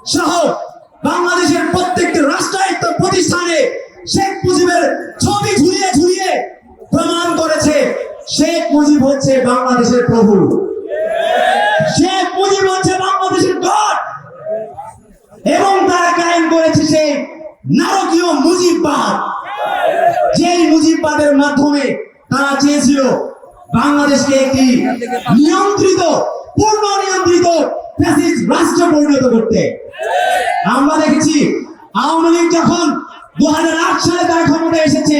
সহ বাংলাদেশের প্রত্যেকটি রাষ্ট্রায়ত্ত প্রতিষ্ঠানে শেখ মুজিবের ছবি ঝুলিয়ে ঝুলিয়ে প্রমাণ করেছে শেখ মুজিব হচ্ছে বাংলাদেশের প্রভু, শেখ মুজিব হচ্ছে বাংলাদেশের গড। এবং তারা কায়েম করেছে সেই নারকীয় মুজিববাদ, যেই মুজিববাদের মাধ্যমে তারা চেয়েছিল বাংলাদেশকে একটি নিয়ন্ত্রিত, পূর্ণ নিয়ন্ত্রিত ফ্যাসিস্ট রাষ্ট্রে পরিণত করতে। আমরা দেখেছি আওয়ামী লীগ যখন 2008 সালে তারা ক্ষমতায় এসেছে,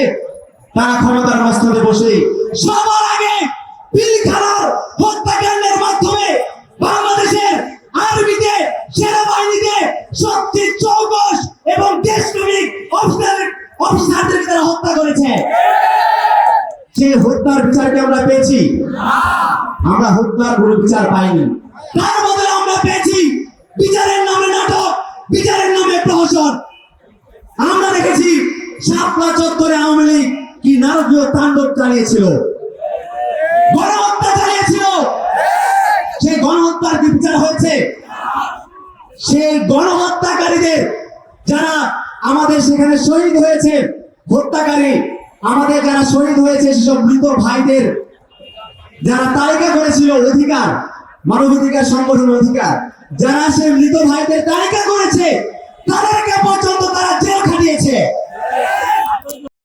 তারা ক্ষমতার মস্তকে বসে সবার আগে পিলখানার হত্যাকাণ্ডের মাধ্যমে বাংলাদেশের আর্মিতে, সেনাবাহিনীতে সবচেয়ে চৌকস এবং দেশপ্রেমিক অফিসারদেরকে তারা হত্যা করেছে। সেই হত্যার বিচারকে আমরা পেয়েছি? আমরা হত্যার কোনো বিচার পাইনি। তার বদলে আমরা পেয়েছি বিচারের নামে নাটক, বিচারের নামে প্রহসন। আমরা দেখেছি শাপলা চত্বরে আওয়ামী লীগ কি নারকীয় তাণ্ডব চালিয়েছিল, গণহত্যা চালিয়েছিল। সেই গণহত্যার কি বিচার হয়েছে? সেই গণহত্যাকারীদের যারা আমাদের সেখানে শহীদ হয়েছে, হত্যাকারী আমাদের যারা শহীদ হয়েছে, সেসব মৃত ভাইদের যারা তালিকা করেছিল, অধিকার, মানবাধিকার সংগঠন অধিকার, যারা সেই মৃত ভাইদের তালিকা করেছে, তাদেরকে পর্যন্ত তারা জেল খাটিয়েছে।